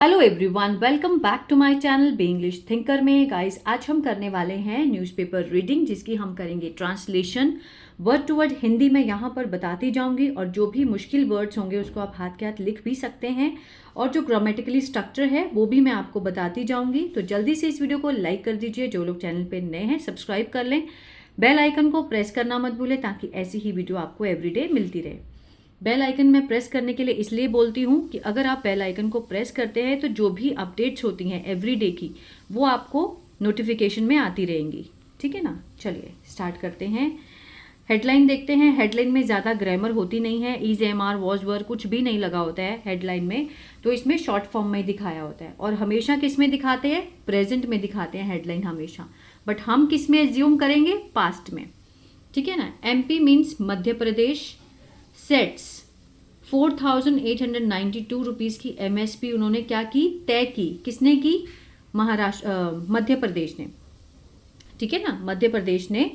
Hello everyone, welcome back to my channel be English thinker में। Guys, आज हम करने वाले हैं न्यूज़पेपर रीडिंग, जिसकी हम करेंगे translation word to word. Hindi में यहाँ पर बताती जाऊंगी और जो भी मुश्किल वर्ड्स होंगे उसको आप हाथ के हाथ लिख भी सकते हैं, और जो ग्रामेटिकली स्ट्रक्चर है वो भी मैं आपको बताती जाऊंगी। तो जल्दी से इस वीडियो को लाइक कर दीजिए, जो लोग चैनल पर नए हैं सब्सक्राइब कर लें, बेल आइकन को प्रेस करना मत भूलें ताकि ऐसी ही वीडियो आपको एवरीडे मिलती रहे। बेल आइकन में प्रेस करने के लिए इसलिए बोलती हूँ कि अगर आप बेल आइकन को प्रेस करते हैं तो जो भी अपडेट्स होती हैं एवरीडे की वो आपको नोटिफिकेशन में आती रहेंगी। ठीक है ना, चलिए स्टार्ट करते हैं। हेडलाइन देखते हैं। हेडलाइन में ज़्यादा ग्रामर होती नहीं है, इज, एम, आर, वॉज, वर कुछ भी नहीं लगा होता है हेडलाइन में, तो इसमें शॉर्ट फॉर्म में दिखाया होता है। और हमेशा किस में दिखाते हैं? प्रेजेंट में दिखाते हैं हेडलाइन हमेशा, बट हम किस में एज्यूम करेंगे? पास्ट में। ठीक है ना। MP means Madhya Pradesh sets 4,892 rupees की एमएसपी उन्होंने क्या की? तय की। किसने की? मध्य प्रदेश ने। ठीक है ना, मध्य प्रदेश ने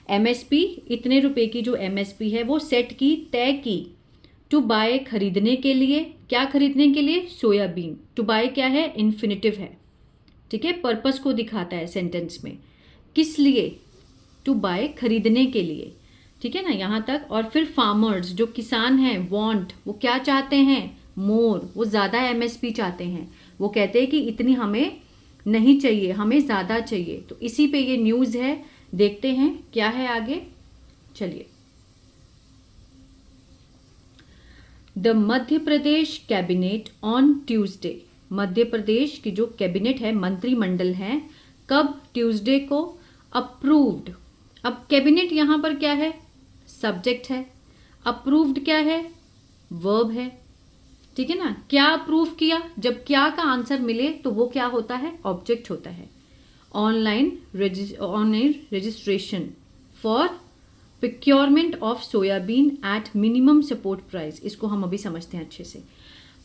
एमएसपी इतने रुपए की जो एमएसपी है वो सेट की, तय की। टू बाय खरीदने के लिए। क्या खरीदने के लिए? सोयाबीन। टू बाय क्या है? इन्फिनिटिव है। ठीक है, पर्पस को दिखाता है सेंटेंस में। किस लिए? टू बाय खरीदने के लिए। ठीक है ना, यहाँ तक। और फिर फार्मर्स जो किसान हैं, वांट वो क्या चाहते हैं? मोर, वो ज़्यादा एमएसपी चाहते हैं। वो कहते हैं कि इतनी हमें नहीं चाहिए, हमें ज़्यादा चाहिए। तो इसी पे ये न्यूज़ है, देखते हैं क्या है आगे। चलिए। The Madhya Pradesh cabinet on Tuesday. Madhya Pradesh की जो कैबिनेट है, मंत्रिमंडल है, कब? ट्यूसडे को अप्रूव्ड। अब कैबिनेट यहाँ पर क्या है? सब्जेक्ट है। अप्रूव्ड क्या है? वर्ब है। ठीक है ना। क्या अप्रूव किया? जब क्या का आंसर मिले तो वो क्या होता है? ऑब्जेक्ट होता है। Online registration for procurement of soybean at minimum support price. इसको हम अभी समझते हैं अच्छे से।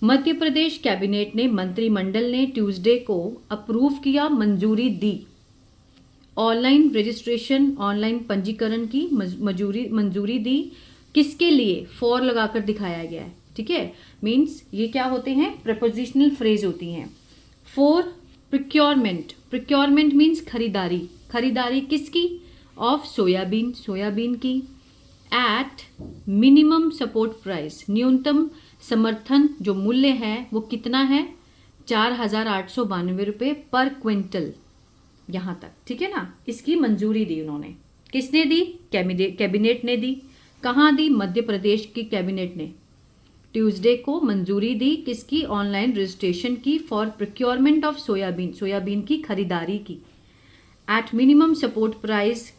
मध्य प्रदेश कैबिनेट ने, मंत्रिमंडल ने ट्यूसडे को अप्रूव किया, मंजूरी दी। ऑनलाइन रजिस्ट्रेशन, ऑनलाइन पंजीकरण की मंजूरी दी। किसके लिए? फॉर लगाकर दिखाया गया है। ठीक है, मीन्स ये क्या होते हैं? प्रपोजिशनल फ्रेज होती हैं। For procurement. प्रोक्योरमेंट मीन्स खरीदारी। खरीदारी किसकी? ऑफ सोयाबीन, सोयाबीन की। एट मिनिमम सपोर्ट प्राइस, न्यूनतम समर्थन जो मूल्य है वो कितना है? 4,892 रुपये पर क्विंटल। यहाँ तक। ठीक है ना, इसकी मंजूरी दी उन्होंने। किसने दी? कैबिनेट ने दी। कहाँ दी? मध्य प्रदेश की कैबिनेट ने ट्यूसडे को मंजूरी दी। किसकी? ऑनलाइन रजिस्ट्रेशन की, for procurement of soybean, soybean की खरीदारी की। एट मिनिमम सपोर्ट प्राइस,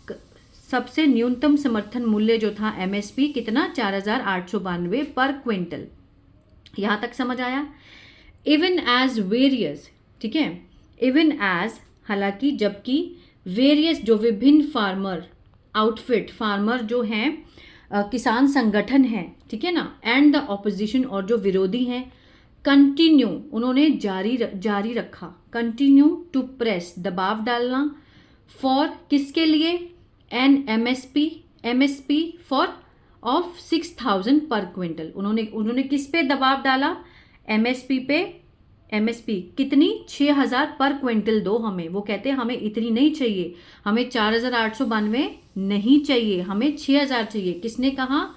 सबसे न्यूनतम समर्थन मूल्य जो था एमएसपी कितना? 4,892 पर क्विंटल। यहाँ तक समझ आया। Even as various. ठीक है, इवन एज हालांकि, जबकि, वेरियस जो विभिन्न फार्मर आउटफिट, फार्मर जो हैं किसान संगठन हैं, ठीक है ना, एंड द ऑपोजिशन और जो विरोधी हैं, कंटिन्यू उन्होंने जारी रखा। कंटिन्यू टू प्रेस दबाव डालना। फॉर किसके लिए? एन एमएसपी फॉर ऑफ 6,000 पर क्विंटल। उन्होंने किस पे दबाव डाला? एमएसपी पे। एमएसपी कितनी? 6,000 पर क्विंटल दो हमें। वो कहते हैं हमें इतनी नहीं चाहिए, हमें 4,892 नहीं चाहिए, हमें 6,000 चाहिए। किसने कहा?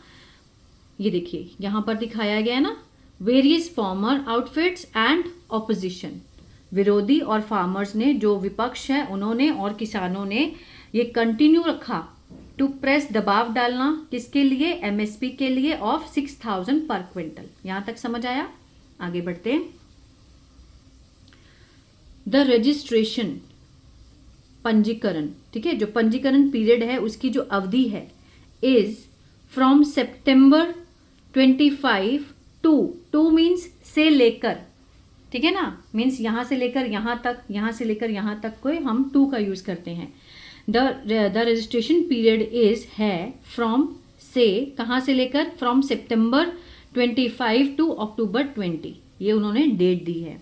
ये देखिए यहाँ पर दिखाया गया है ना, various farmer outfits and opposition. विरोधी और फार्मर्स ने, जो विपक्ष है उन्होंने, और किसानों ने ये कंटिन्यू रखा। टू प्रेस दबाव डालना, किसके लिए? एमएसपी के लिए, ऑफ 6,000 पर क्विंटल। यहाँ तक समझ आया? आगे बढ़ते हैं। द रजिस्ट्रेशन, पंजीकरण। ठीक है, जो पंजीकरण पीरियड है उसकी जो अवधि है, is from September 25 two means से लेकर। ठीक है ना, मीन्स यहाँ से लेकर यहाँ तक, यहाँ से लेकर यहाँ तक को हम टू का यूज करते हैं। द रजिस्ट्रेशन पीरियड इज है फ्रॉम से, कहाँ से लेकर? फ्रॉम सितंबर 25 टू अक्टूबर 20। ये उन्होंने डेट दी है।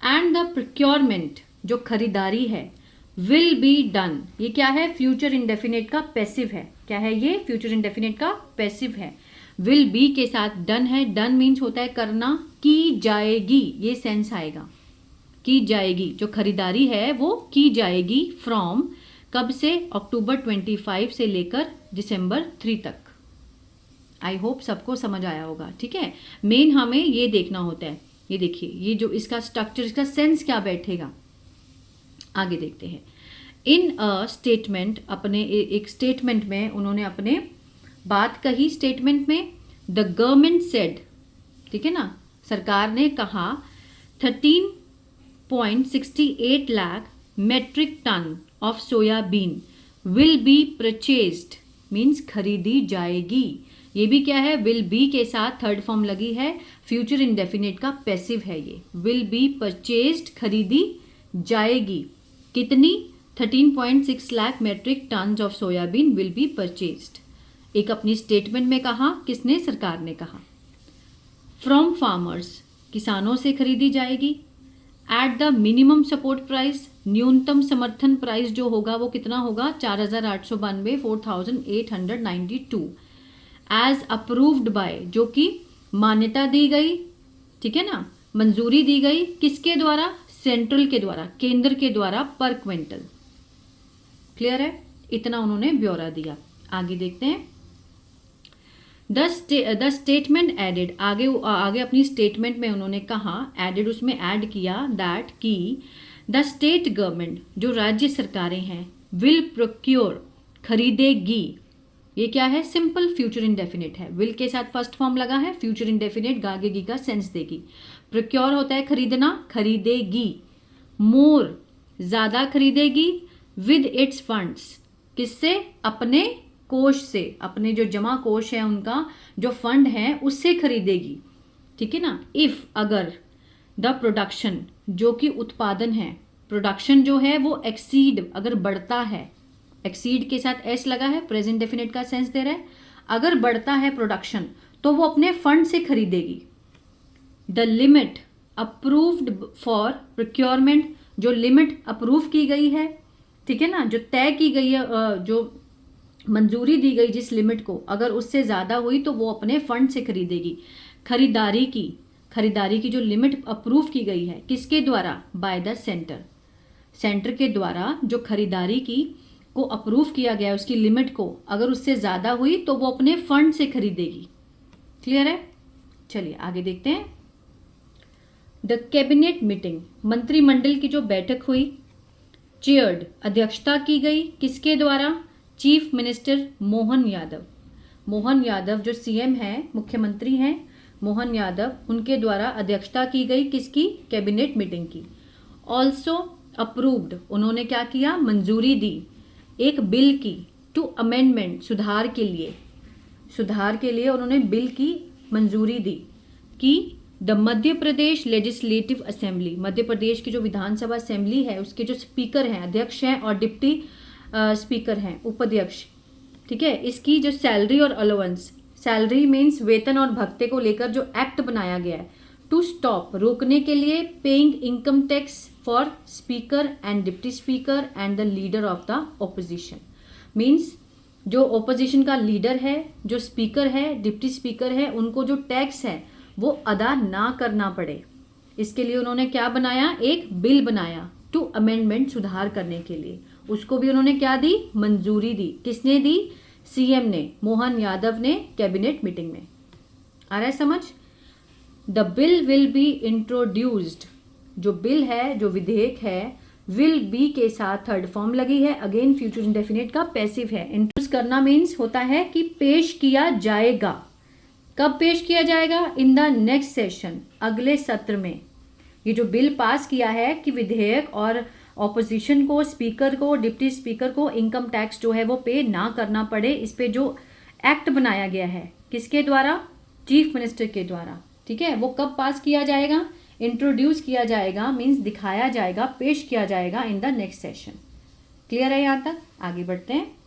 एंड द प्रोक्योरमेंट जो खरीदारी है, विल बी डन। ये क्या है? फ्यूचर इंडेफिनेट का पैसिव है। क्या है ये? फ्यूचर इंडेफिनेट का पैसिव है। विल बी के साथ डन है। डन मीन्स होता है करना, की जाएगी, ये सेंस आएगा। की जाएगी, जो खरीदारी है वो की जाएगी फ्रॉम कब से, अक्टूबर 25 से लेकर दिसंबर 3 तक। आई होप सबको समझ आया होगा। ठीक है, मेन हमें ये देखना होता है। ये देखिए, ये जो इसका स्ट्रक्चर, इसका सेंस क्या बैठेगा, आगे देखते हैं। इन अ स्टेटमेंट, अपने एक स्टेटमेंट में उन्होंने अपने बात कही। स्टेटमेंट में द गवर्नमेंट सेड, ठीक है ना, सरकार ने कहा 13.68 lakh metric ton of soybean will be purchased, means खरीदी जाएगी। ये भी क्या है, विल बी के साथ थर्ड फॉर्म लगी है, फ्यूचर इंडेफिनिट का पैसिव है ये। विल बी परचेज्ड, खरीदी जाएगी। कितनी, 13.6 lakh metric ton of soybean will be purchased. एक अपनी स्टेटमेंट में कहा, किसने, सरकार ने कहा। फ्रॉम फार्मर्स, किसानों से खरीदी जाएगी। At the minimum support price, न्यूनतम समर्थन प्राइस जो होगा वो कितना होगा, 4,892, 4,892। एज अप्रूव्ड बाय, जो कि मान्यता दी गई, ठीक है ना, मंजूरी दी गई, किसके द्वारा, सेंट्रल के द्वारा, केंद्र के द्वारा, पर क्विंटल। क्लियर है, इतना उन्होंने ब्यौरा दिया। आगे देखते हैं। द स्टेटमेंट एडेड, आगे अपनी स्टेटमेंट में उन्होंने कहा, एडेड उसमें ऐड किया, दैट की द स्टेट गवर्नमेंट, जो राज्य सरकारें हैं, विल प्रोक्योर, खरीदेगी। ये क्या है, सिंपल फ्यूचर इंडेफिनिट है। विल के साथ फर्स्ट फॉर्म लगा है, फ्यूचर इंडेफिनिट गागेगी का सेंस देगी। प्रोक्योर होता है खरीदना, खरीदेगी। मोर, ज्यादा खरीदेगी। विद इट्स फंड्स, किससे, अपने कोष से, अपने जो जमा कोष है उनका जो फंड है उससे खरीदेगी। ठीक है ना। इफ, अगर, द प्रोडक्शन, जो कि उत्पादन है, प्रोडक्शन जो है वो एक्सीड, अगर बढ़ता है, एक्सीड के साथ एस लगा है, प्रेजेंट डेफिनेट का सेंस दे रहा है। अगर बढ़ता है प्रोडक्शन तो वो अपने फंड से खरीदेगी। The limit approved for procurement, जो लिमिट अप्रूव की गई है, ठीक है ना, जो तय की गई है, जो मंजूरी दी गई जिस लिमिट को, अगर उससे ज़्यादा हुई तो वो अपने फंड से खरीदेगी। खरीदारी की जो लिमिट अप्रूव की गई है, किसके द्वारा, बाय द सेंटर, सेंटर के द्वारा जो खरीदारी की को अप्रूव किया गया उसकी लिमिट को, अगर उससे ज़्यादा हुई तो वो अपने फंड से खरीदेगी। क्लियर है, चलिए आगे देखते हैं। द कैबिनेट मीटिंग, मंत्रिमंडल की जो बैठक हुई, चेयर्ड, अध्यक्षता की गई, किसके द्वारा, चीफ मिनिस्टर मोहन यादव। मोहन यादव जो सीएम हैं, मुख्यमंत्री हैं, मोहन यादव, उनके द्वारा अध्यक्षता की गई, किसकी, कैबिनेट मीटिंग की। ऑल्सो अप्रूव्ड, उन्होंने क्या किया, मंजूरी दी, एक बिल की, टू अमेंडमेंट, सुधार के लिए उन्होंने बिल की मंजूरी दी कि the Madhya Pradesh legislative assembly, Madhya Pradesh की जो विधानसभा असेंबली है उसके जो स्पीकर हैं, अध्यक्ष हैं और डिप्टी स्पीकर हैं, उपाध्यक्ष, ठीक है, इसकी जो सैलरी और अलाउंस, सैलरी मीन्स वेतन और भत्ते को लेकर जो एक्ट बनाया गया है, टू स्टॉप, रोकने के लिए, paying income tax for speaker and deputy speaker and the leader of the opposition. Means जो ओपोजिशन का लीडर है, जो स्पीकर है, डिप्टी स्पीकर है, उनको जो टैक्स है वो अदा ना करना पड़े, इसके लिए उन्होंने क्या बनाया, एक बिल बनाया, टू अमेंडमेंट, सुधार करने के लिए। उसको भी उन्होंने क्या दी, मंजूरी दी। किसने दी, सीएम ने, मोहन यादव ने, कैबिनेट मीटिंग में। आ रहा है समझ। The bill will be introduced, जो बिल है, जो विधेयक है, विल बी के साथ थर्ड फॉर्म लगी है, अगेन फ्यूचर इंडेफिनिट का पैसिव है। इंट्रोड्यूस करना मीन्स होता है कि पेश किया जाएगा। कब पेश किया जाएगा, इन द नेक्स्ट सेशन, अगले सत्र में। ये जो बिल पास किया है कि विधेयक और ऑपोजिशन को, स्पीकर को, डिप्टी स्पीकर को इनकम टैक्स जो है वो पे ना करना पड़े, इस पे जो एक्ट बनाया गया है, किसके द्वारा, चीफ मिनिस्टर के द्वारा। ठीक है, वो कब पास किया जाएगा, इंट्रोड्यूस किया जाएगा, मीन्स दिखाया जाएगा, पेश किया जाएगा in the next session. Clear है यहाँ तक, आगे बढ़ते हैं।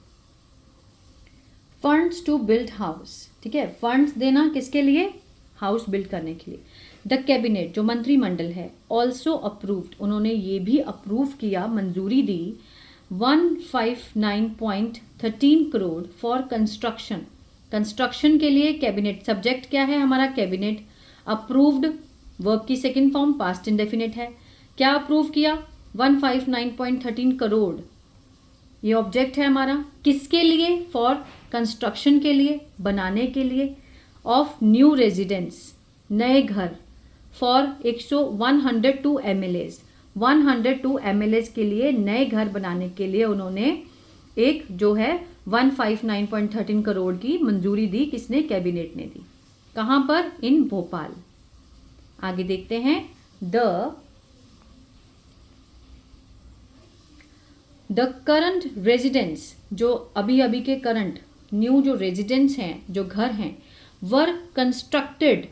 फंड्स टू बिल्ड हाउस, ठीक है, फंड्स देना किसके लिए, हाउस बिल्ड करने के लिए। द कैबिनेट, जो मंत्रिमंडल है, ऑल्सो अप्रूव्ड, उन्होंने ये भी अप्रूव किया, मंजूरी दी, 159.13 करोड़ फॉर कंस्ट्रक्शन, कंस्ट्रक्शन के लिए। कैबिनेट, सब्जेक्ट क्या है हमारा, कैबिनेट। अप्रूव्ड, वर्ब की सेकंड फॉर्म पास्ट इंडेफिनिट है। क्या अप्रूव किया? 159.13 करोड़। ये ऑब्जेक्ट है हमारा, किसके लिए? फॉर कंस्ट्रक्शन के लिए, बनाने के लिए, ऑफ न्यू रेजिडेंस, नए घर, फॉर 102 MLAs, 102 MLAs के लिए नए घर बनाने के लिए उन्होंने एक जो है 159.13 करोड़ की मंजूरी दी। किसने? कैबिनेट ने दी। कहाँ पर? इन भोपाल। आगे देखते हैं, द करंट रेजिडेंस, जो अभी अभी के करंट न्यू जो रेजिडेंस हैं, जो घर हैं, वर कंस्ट्रक्टेड,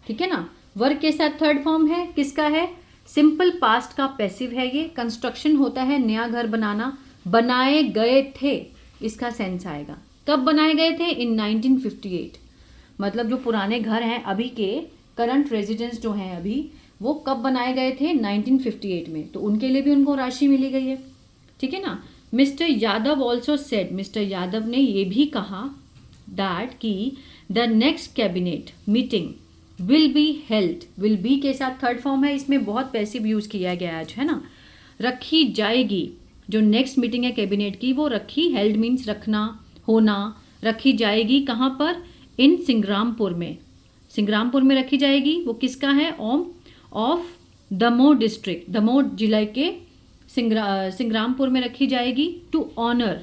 ठीक है ना, वर्क के साथ थर्ड फॉर्म है, किसका है? सिंपल पास्ट का पैसिव है ये। कंस्ट्रक्शन होता है नया घर बनाना, बनाए गए थे, इसका सेंस आएगा। कब बनाए गए थे? इन 1958। मतलब जो पुराने घर हैं अभी के, करंट रेजिडेंस जो हैं अभी, वो कब बनाए गए थे? 1958 में। तो उनके लिए भी उनको राशि मिली गई है, ठीक है ना। Mister Yadav also said, mister Yadav ने ये भी कहा दैट कि the next cabinet meeting will be held, will be के साथ थर्ड फॉर्म है, इसमें बहुत पैसिव यूज किया गया आज, है ना। रखी जाएगी, जो नेक्स्ट मीटिंग है कैबिनेट की, वो रखी, हेल्ड मीन्स रखना, होना, रखी जाएगी कहाँ पर? इन सिंग्रामपुर में, सिंग्रामपुर में रखी जाएगी। वो किसका है? ऑफ दमोह डिस्ट्रिक्ट, दमोह जिला के सिंग्रामपुर में रखी जाएगी। टू ऑनर,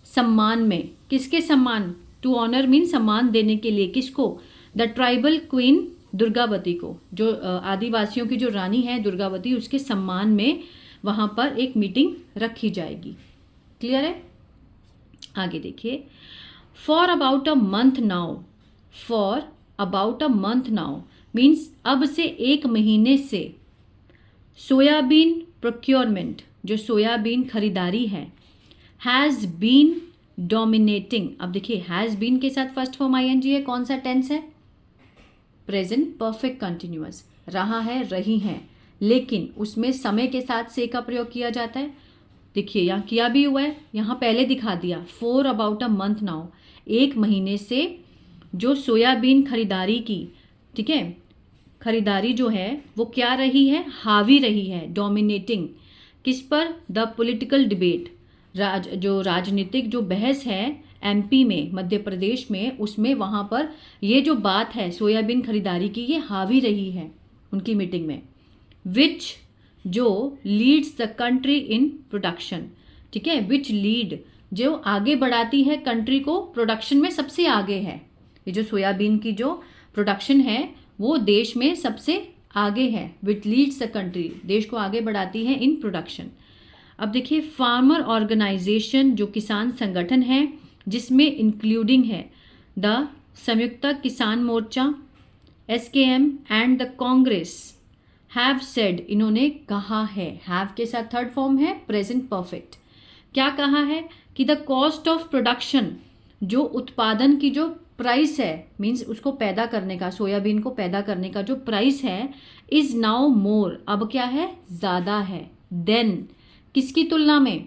सम्मान में, किसके सम्मान? टू ऑनर मीन सम्मान देने के लिए, किसको? द ट्राइबल क्वीन दुर्गावती को, जो आदिवासियों की जो रानी है दुर्गावती, उसके सम्मान में वहाँ पर एक मीटिंग रखी जाएगी। क्लियर है? आगे देखिए, for about a month now, for about a month now means अब से एक महीने से, सोयाबीन प्रोक्योरमेंट, जो सोयाबीन खरीदारी है, हैज़ बीन डोमिनेटिंग। अब देखिए, हैज़ बीन के साथ फर्स्ट फॉर्म ING है, कौन सा टेंस है? प्रेजेंट परफेक्ट कंटिन्यूअस, रहा है, रही है, लेकिन उसमें समय के साथ से का प्रयोग किया जाता है। देखिए यहाँ किया भी हुआ है, यहाँ पहले दिखा दिया, for about a month now, एक महीने से जो सोयाबीन खरीदारी की, ठीक है, खरीदारी जो है वो क्या रही है? हावी रही है, डोमिनेटिंग। किस पर? द पॉलिटिकल डिबेट, जो राजनीतिक जो बहस है MP में, मध्य प्रदेश में, उसमें वहाँ पर ये जो बात है सोयाबीन खरीदारी की, ये हावी रही है उनकी मीटिंग में। विच, जो leads the country in production, ठीक है, विच लीड, जो आगे बढ़ाती है कंट्री को, प्रोडक्शन में सबसे आगे है। ये जो सोयाबीन की जो प्रोडक्शन है वो देश में सबसे आगे है। विच लीड्स द कंट्री, देश को आगे बढ़ाती है इन प्रोडक्शन। अब देखिए, फार्मर ऑर्गेनाइजेशन, जो किसान संगठन है, जिसमें इंक्लूडिंग है द संयुक्त किसान मोर्चा, SKM and the Congress, have said, इन्होंने कहा है, हैव के साथ थर्ड फॉर्म है प्रेजेंट परफेक्ट। क्या कहा है? कि द कॉस्ट ऑफ प्रोडक्शन, जो उत्पादन की जो प्राइस है, मीन्स उसको पैदा करने का, सोयाबीन को पैदा करने का जो प्राइस है, इज नाउ मोर, अब क्या है? ज़्यादा है, देन, किसकी तुलना में?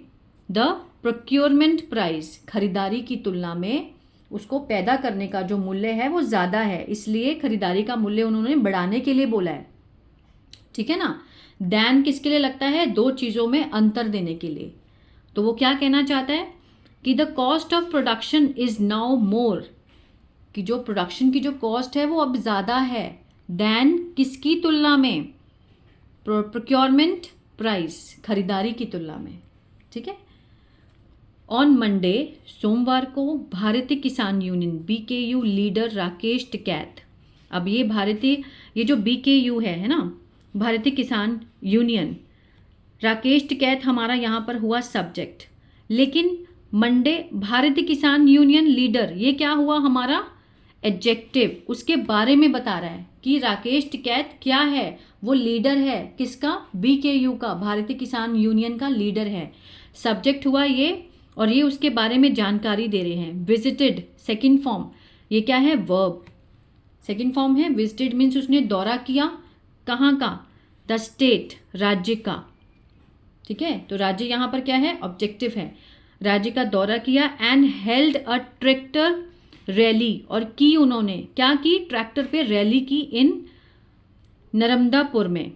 द प्रोक्योरमेंट प्राइस, खरीदारी की तुलना में उसको पैदा करने का जो मूल्य है वो ज़्यादा है, इसलिए खरीदारी का मूल्य उन्होंने बढ़ाने के लिए बोला है, ठीक है ना। देन किसके लिए लगता है? दो चीज़ों में अंतर देने के लिए। तो वो क्या कहना चाहता है? कि the cost of production is now more, कि जो प्रोडक्शन की जो कॉस्ट है वो अब ज़्यादा है, देन किसकी तुलना में? प्रोक्योरमेंट प्राइस, खरीदारी की तुलना में, ठीक है। ऑन मंडे, सोमवार को, भारतीय किसान union BKU leader Rakesh Tikait, अब ये जो BKU है ना, भारतीय किसान यूनियन, राकेश टिकैत हमारा यहाँ पर हुआ सब्जेक्ट, लेकिन मंडे भारतीय किसान यूनियन लीडर, ये क्या हुआ हमारा? एडजेक्टिव, उसके बारे में बता रहा है कि राकेश टिकैत क्या है? वो लीडर है, किसका? BKU का, भारतीय किसान यूनियन का लीडर है। सब्जेक्ट हुआ ये, और ये उसके बारे में जानकारी दे रहे हैं। विजिटेड, सेकंड फॉर्म, ये क्या है? वर्ब, सेकंड फॉर्म है। विजिटेड मीन्स उसने दौरा किया, कहाँ का? द स्टेट, राज्य का, ठीक है। तो राज्य यहाँ पर क्या है? ऑब्जेक्टिव है, राज्य का दौरा किया। And held a tractor rally, और की उन्होंने क्या की? ट्रैक्टर पे रैली की इन नर्मदापुर में,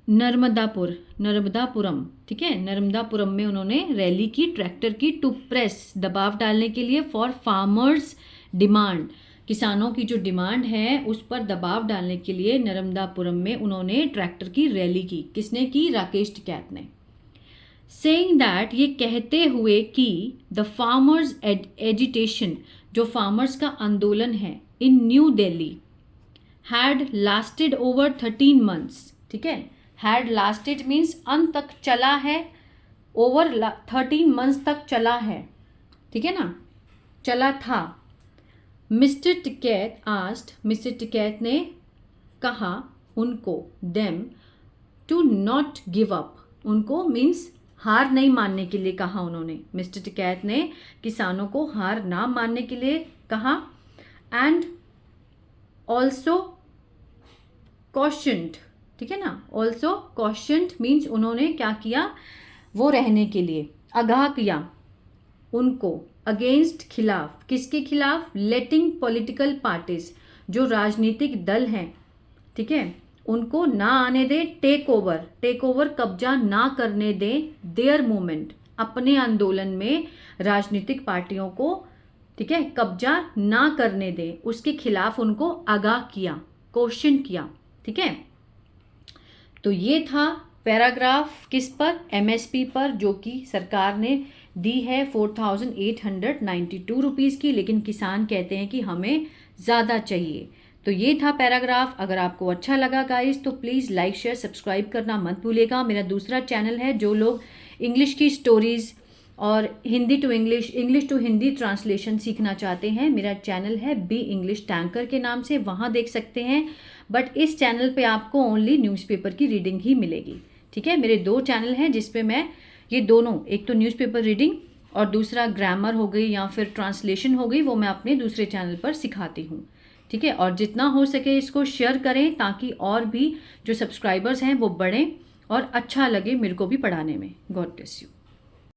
नर्मदापुरम, ठीक है, नर्मदापुरम में उन्होंने रैली की ट्रैक्टर की टू प्रेस, दबाव डालने के लिए, फॉर फार्मर्स डिमांड, किसानों की जो डिमांड है उस पर दबाव डालने के लिए नर्मदापुरम में उन्होंने ट्रैक्टर की रैली की। किसने की? राकेश टिकैत ने। सेइंग दैट, ये कहते हुए कि द फार्मर्स एजिटेशन, जो फार्मर्स का आंदोलन है in New Delhi, had lasted over 13 months, ठीक है, हैड लास्टेड मीन्स अंत तक चला है, ओवर 13 मंथ्स तक चला है, ठीक है ना, चला था। Mister Tikait asked, mister Tikait ने कहा उनको, them, to not give up, उनको मीन्स हार नहीं मानने के लिए कहा उन्होंने। मिस्टर टिकैत ने किसानों को हार ना मानने के लिए कहा। एंड ऑल्सो कॉशन्ड, ठीक है ना, ऑल्सो कॉशन्ड मीन्स उन्होंने क्या किया, वो रहने के लिए आगाह किया उनको, अगेंस्ट, खिलाफ, किसके खिलाफ? लेटिंग पॉलिटिकल पार्टीज, जो राजनीतिक दल हैं, ठीक है, उनको ना आने दे टेक ओवर, कब्जा ना करने दें देयर मूवमेंट, अपने आंदोलन में राजनीतिक पार्टियों को, ठीक है, कब्जा ना करने दें, उसके खिलाफ उनको आगाह किया, क्वेश्चन किया, ठीक है। तो ये था पैराग्राफ किस पर? एमएसपी पर, जो कि सरकार ने दी है 4892 रुपीज़ की, लेकिन किसान कहते हैं कि हमें ज़्यादा चाहिए। तो ये था पैराग्राफ। अगर आपको अच्छा लगा गाइस तो प्लीज़ लाइक शेयर सब्सक्राइब करना मत भूलिएगा। मेरा दूसरा चैनल है, जो लोग इंग्लिश की स्टोरीज़ और Hindi to English to Hindi translation सीखना चाहते हैं, मेरा चैनल है बी इंग्लिश टैंकर के नाम से, वहाँ देख सकते हैं। बट इस चैनल पे आपको ओनली न्यूज़पेपर की रीडिंग ही मिलेगी, ठीक है। मेरे 2 चैनल हैं जिस पे मैं ये दोनों, एक तो न्यूज़पेपर रीडिंग और दूसरा ग्रामर हो गई या फिर ट्रांसलेशन हो गई, वो मैं अपने दूसरे चैनल पर सिखाती हूँ, ठीक है। और जितना हो सके इसको शेयर करें ताकि और भी जो सब्सक्राइबर्स हैं वो बढ़ें और अच्छा लगे मेरे को भी पढ़ाने में। God bless you.